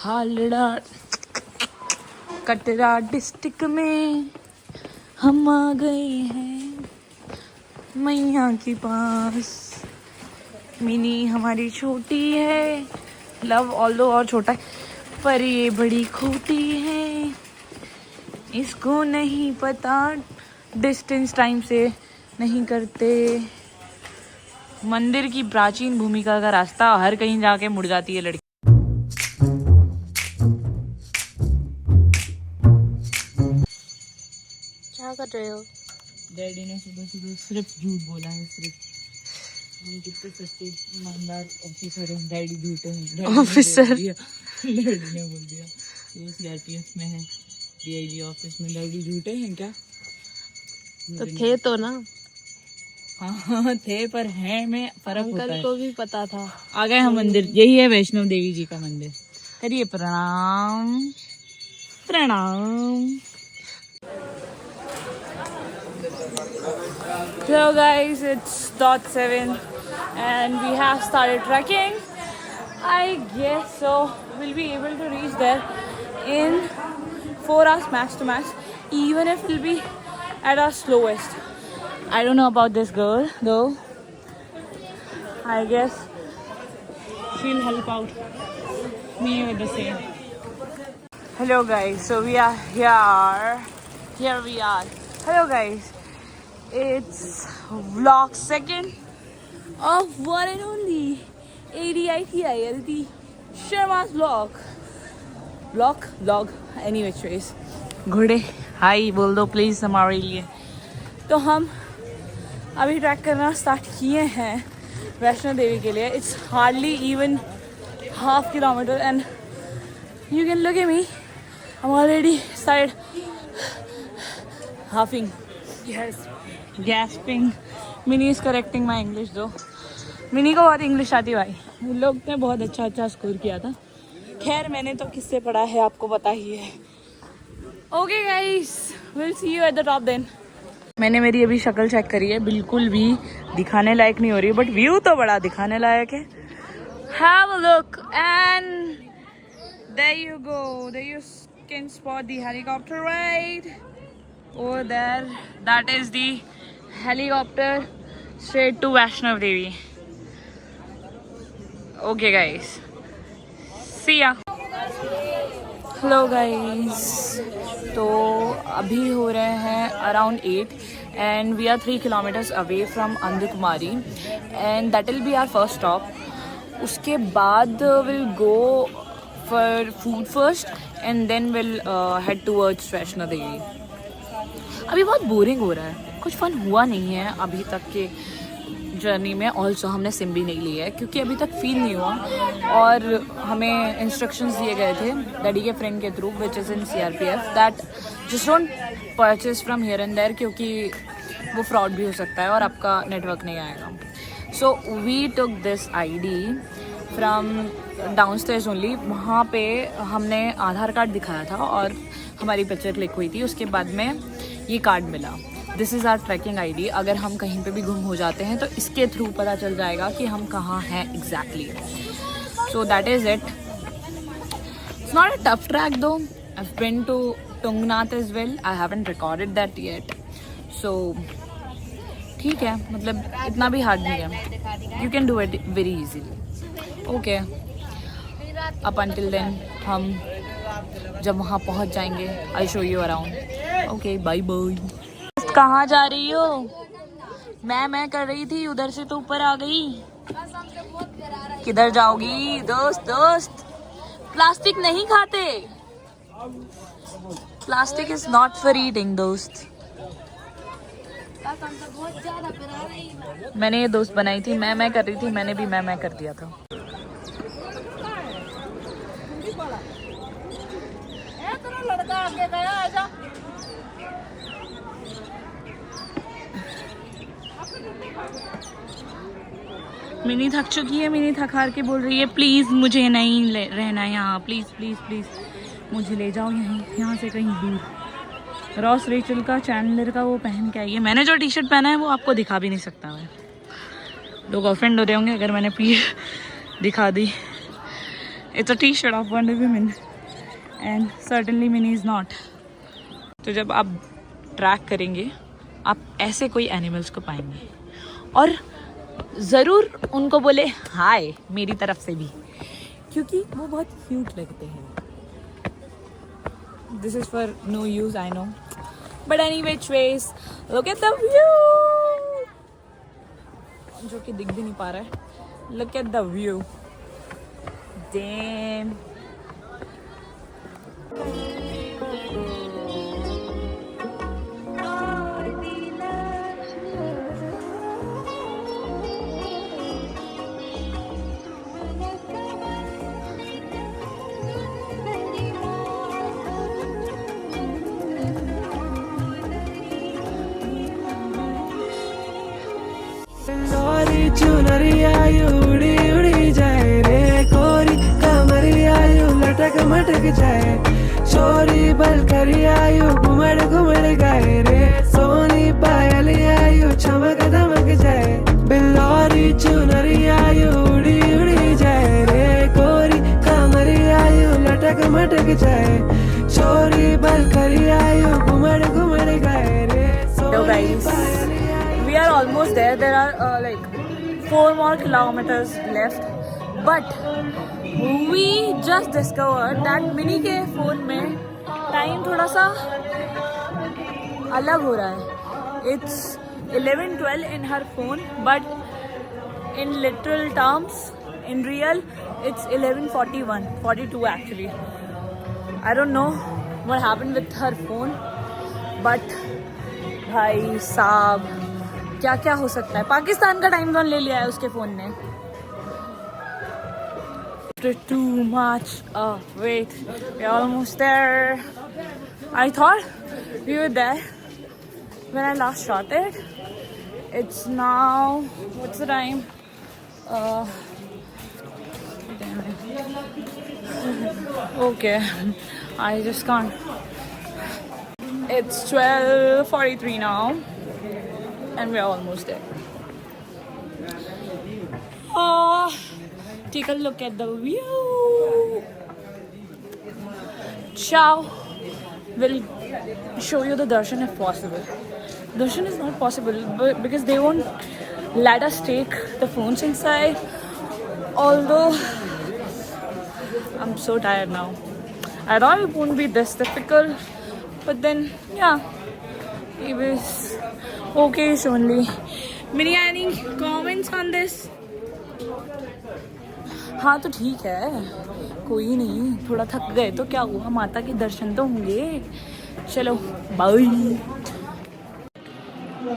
हालड़ा Katra district में हम आ गए हैं मैया के पास। मिनी हमारी छोटी है, लव ऑल्दो और छोटा है, पर ये बड़ी खोटी है। इसको नहीं पता डिस्टेंस टाइम से नहीं करते। मंदिर की प्राचीन भूमिका का रास्ता हर कहीं जाके मुड़ जाती है लड़की। क्या कर रहे हो? डैडी ने सुबह सुबह सिर्फ झूठ बोला है, सिर्फ। हम कितने सच्चे ईमानदार ऑफिसर हैं, डैडी झूठे हैं। ऑफिसर डैडी ने बोल दिया ये सीआरपीएफ में है, डीआईजी ऑफिस में। डैडी झूठे हैं क्या? तो थे तो ना। हाँ थे, पर है में फर्क होता अंकल है। को भी पता था। आ गए हम मंदिर, यही है वैष्णव देवी जी का मंदिर। करिए प्रणाम प्रणाम। Hello guys, it's dot 7 and we have started trekking. I guess so we'll be able to reach there in 4 hours max to max, even if we'll be at our slowest. I don't know about this girl though. I guess she'll help out me with the same. Hello guys, so we are here we are. Hello guys, it's vlog second of one and only ADITILT Sharma's vlog any which ways. घोड़े high बोल दो please हमारे लिए। तो हम अभी track करना start किए हैं वैष्णो देवी के लिए। It's hardly even half kilometre and you can look at me, I am already started halving, yes gasping. Mini is correcting my English दो। मिनी को बहुत इंग्लिश आती भाई, उन लोग ने बहुत अच्छा स्कोर किया था। खैर मैंने तो किससे पढ़ा है आपको पता ही है। Okay guys, will see you at the top then. मैंने मेरी अभी शक्ल चेक करी है, बिल्कुल भी दिखाने लायक नहीं हो रही, बट व्यू तो बड़ा दिखाने लायक है। Have a look and there you go, there you can spot the helicopter ride over there. That is the helicopter straight to Vaishnav Devi. Okay guys, see ya. Hello guys, तो अभी हो रहे हैं around 8 and we are 3 kilometers away from Andhkumari and that will be our first stop. उसके बाद we'll go for food first and then we'll head towards Vaishnav Devi. अभी बहुत boring हो रहा है, कुछ फन हुआ नहीं है अभी तक के जर्नी में। ऑल्सो हमने सिम भी नहीं ली है क्योंकि अभी तक फील नहीं हुआ, और हमें इंस्ट्रक्शंस दिए गए थे डैडी के फ्रेंड के through which is in CRPF that just don't purchase from here and there, क्योंकि वो फ्रॉड भी हो सकता है और आपका नेटवर्क नहीं आएगा। So we took this ID from downstairs only. वहाँ पे हमने आधार कार्ड दिखाया था और हमारी पिक्चर क्लिक हुई थी, उसके बाद में ये कार्ड मिला। This is our tracking ID। अगर हम कहीं पे भी गुम हो जाते हैं तो इसके थ्रू पता चल जाएगा कि हम कहाँ हैं exactly. So that is it. It's not a tough track though. I have been to Tungnath as well, I haven't recorded that yet. So ठीक है, मतलब इतना भी हार्ड नहीं है, you can do it very easily. Okay, up until then हम जब वहाँ पहुँच जाएंगे I show you around. Okay bye bye. कहाँ जा रही हो? मैं कर रही थी, उधर से तो ऊपर आ गई। किधर जाओगी दोस्त? प्लास्टिक नहीं खाते, plastic is not for eating दोस्त। मैंने ये दोस्त बनाई थी, मैं कर रही थी, मैंने भी मैं कर दिया था। लड़का आगे गया, आजा। मिनी थक चुकी है, मिनी थक हार के बोल रही है प्लीज मुझे नहीं रहना यहाँ, प्लीज प्लीज प्लीज मुझे ले जाओ यहाँ से कहीं दूर। रॉस रेचल का चैंडलर का वो पहन के आई है। मैंने जो टी-शर्ट पहना है वो आपको दिखा भी नहीं सकता मैं। लोग ऑफेंड हो रहे होंगे अगर मैंने दिखा दी। It's a t-shirt of Wonder Woman and certainly Minnie is not. तो जब आप ट्रैक करेंगे आप ऐसे कोई एनिमल्स को पाएंगे और ज़रूर उनको बोले हाय मेरी तरफ से भी, क्योंकि वो बहुत क्यूट लगते हैं. This is for no use, I know. But anyway, ways, look at the view. जो कि दिख भी नहीं पा रहा है. Look at the view. Damn. चुनरिया उड़ी उड़ी जाए रे, कोरी कमरिया लटक मटक जाए, छोरी बलकरिया घुमड़ घुमड़ गाए रे, सोनी पायलिया चमक दमक जाए, बिल्लौरी चुनरिया उड़ी उड़ी जाए रे, कोरी कमरिया लटक मटक जाए, छोरी बलकरिया घुमड़ घुमड़ गाए रे, सोनी पायलिया. We are almost there. There are like 4 more kilometers left. But we just discovered that Minnie के phone में time थोड़ा सा अलग हो रहा है. It's 11:12 in her phone, but in literal terms, in real, it's 11:41, 42 actually. I don't know what happened with her phone, but भाई साहब क्या क्या हो सकता है. पाकिस्तान का टाइम जोन ले लिया है उसके फोन ने. Too much. Wait, we're almost there. I thought we were there when I last shot it. It's now, what's the time? Damn it. Okay, I just can't. It's 12:43 now. And we're almost there. Oh, take a look at the view. Ciao. We'll show you the darshan if possible. Darshan is not possible because they won't let us take the phones inside. Although I'm so tired now. I thought it won't be this difficult, but then yeah, it was okay only. Minnie, any comments on this? हाँ तो ठीक है, कोई नहीं, थोड़ा थक गए तो क्या हुआ, माता के दर्शन तो होंगे. चलो बाय.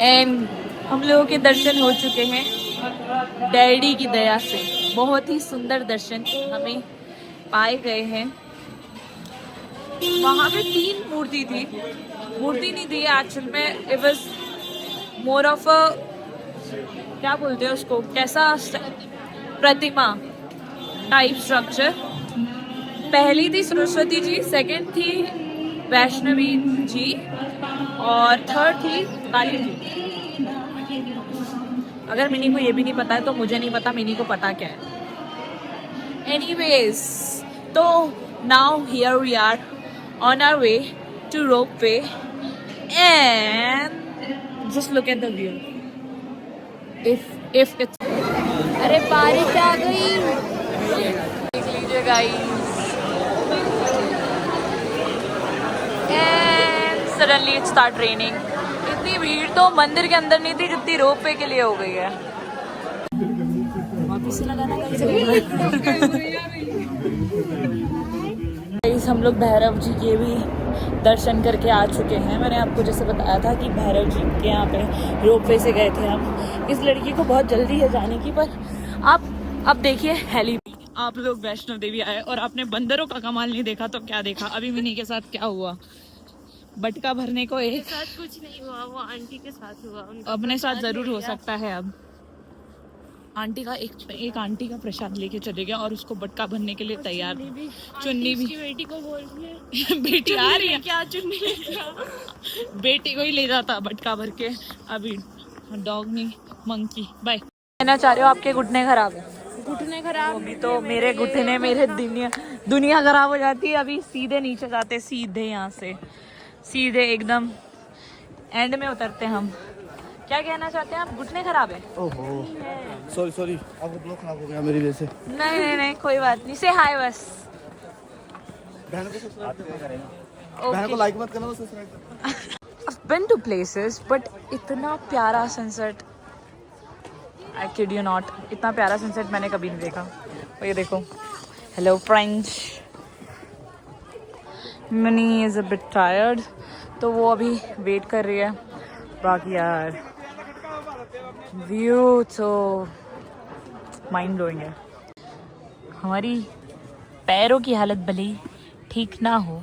एंड हम लोगों के दर्शन हो चुके हैं डैडी की दया से. बहुत ही सुंदर दर्शन हमें पाए गए हैं. वहाँ पे 3 मूर्ति थी. मूर्ति नहीं थी एक्चुअल में, it was more of a, क्या बोलते हैं उसको, कैसा प्रतिमा टाइप स्ट्रक्चर. पहली थी सरस्वती जी, सेकंड थी वैष्णवी जी और थर्ड थी काली जी. अगर मिनी को ये भी नहीं पता है तो मुझे नहीं पता मिनी को पता क्या है. एनीवेज, तो now here we are on our way to ropeway and just look at the view. If it's, अरे बारिश आ गई, देख लीजिए guys. And suddenly it start raining. इतनी भीड़ तो मंदिर के अंदर नहीं थी जितनी रोपवे के लिए हो गई है. वापस से लगाना हम लोग भैरव जी के भी दर्शन करके आ चुके हैं. मैंने आपको जैसे बताया था कि भैरव जी के यहाँ पे रोपवे से गए थे हम. इस लड़की को बहुत जल्दी है जाने की, पर आप अब देखिए हेली. आप लोग वैष्णो देवी आए और आपने बंदरों का कमाल नहीं देखा तो क्या देखा. अभी मिनी के साथ क्या हुआ, बटका भरने को एक साथ कुछ नहीं हुआ, वो आंटी के साथ हुआ. अपने साथ जरूर हो सकता है. अब आंटी का एक आंटी का प्रसाद लेके चले गया और उसको बटका भरने के लिए तैयार. चुन्नी भी बेटी को बोल रही बेटी आ रही है क्या, चुन्नी बेटी को ही ले जाता बटका भर के. अभी डॉग नहीं, मंकी. बाय. कहना चाह रहे हो आपके घुटने खराब है? घुटने खराब अभी तो मेरे घुटने मेरे दुनिया खराब हो जाती है। अभी सीधे नीचे जाते, सीधे यहाँ से सीधे एकदम एंड में उतरते हम। क्या कहना चाहते हैं आप? घुटने खराब है? ओहो सॉरी सॉरी, आपको ब्लॉक खराब हो गया मेरी वजह से। नहीं नहीं नहीं कोई बात नहीं, से हाय बस। बहन को सब्सक्राइब करेगा, Okay. बहन को लाइक मत करना, बस सब्सक्राइब करना। I've been to places, but इतना प्यारा sunset, I kid you not, इतना प्यारा सनसेट मैंने कभी नहीं देखा। और ये देखो, hello friends, money is a bit tired, तो वो अभी वेट कर रही है। बाकी यार व्यू तो माइंड ब्लोइंग है। हमारी पैरों की हालत भले ही ठीक ना हो,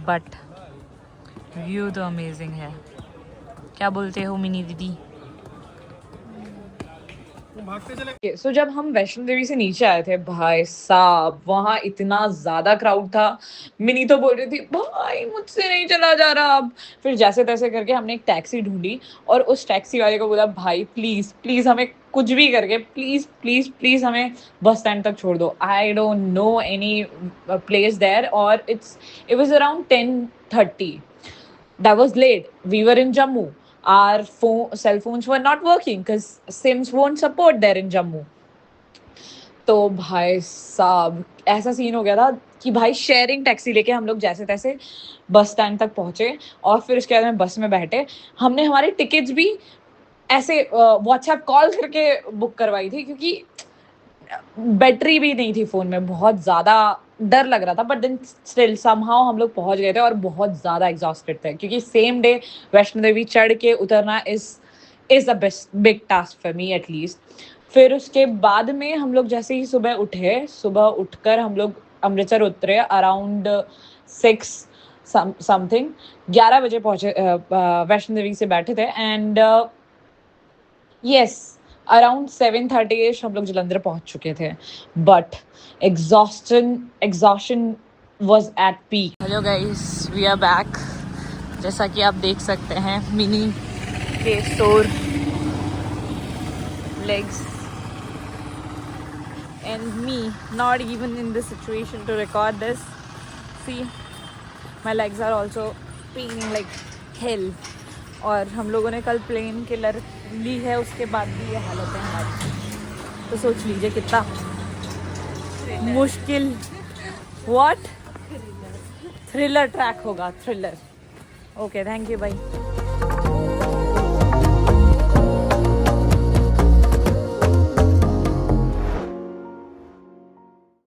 बट व्यू तो अमेजिंग है। क्या बोलते हो मिनी दीदी? सो जब हम वैष्णो देवी से नीचे आए थे, भाई साहब वहाँ इतना ज्यादा क्राउड था। मिनी तो बोल रही थी भाई मुझसे नहीं चला जा रहा अब। फिर जैसे तैसे करके हमने एक टैक्सी ढूंढी और उस टैक्सी वाले को बोला भाई प्लीज प्लीज हमें कुछ भी करके प्लीज प्लीज प्लीज हमें बस स्टैंड तक छोड़ दो। I don't know any place there, और it was around 10:30. That was late. We were in Jammu. Our cell phones were not working because SIMs won't support there in Jammu. तो भाई साहब ऐसा scene हो गया था कि भाई शेयरिंग टैक्सी लेके हम लोग जैसे तैसे बस स्टैंड तक पहुंचे, और फिर उसके बाद में बस में बैठे। हमने हमारी टिकट्स भी ऐसे व्हाट्सएप कॉल करके बुक करवाई थी, क्योंकि बैटरी भी नहीं थी फ़ोन में, बहुत ज़्यादा डर लग रहा था। बट देन स्टिल समहाउ हम लोग पहुंच गए थे, और बहुत ज़्यादा एग्जॉस्टेड थे, क्योंकि सेम डे वैष्णो देवी चढ़ के उतरना is the best big task for me at least. फिर उसके बाद में हम लोग जैसे ही सुबह उठकर हम लोग अमृतसर उतरे अराउंड 6 समथिंग, 11 बजे पहुँचे। वैष्णो देवी से बैठे थे, एंड यस अराउंड 7:30 हम लोग जलंधर पहुंच चुके थे। But exhaustion was at peak. Hello guys, we are back. जैसा कि आप देख सकते हैं मिनी के सोर legs and me not even in this situation to record this. See, my legs are also paining like hell. और हम लोगों ने कल प्लेन किलर ली है, उसके बाद भी ये हालत है हमारी। तो सोच लीजिए कितना मुश्किल व्हाट थ्रिलर ट्रैक होगा। थ्रिलर। ओके, थैंक यू भाई।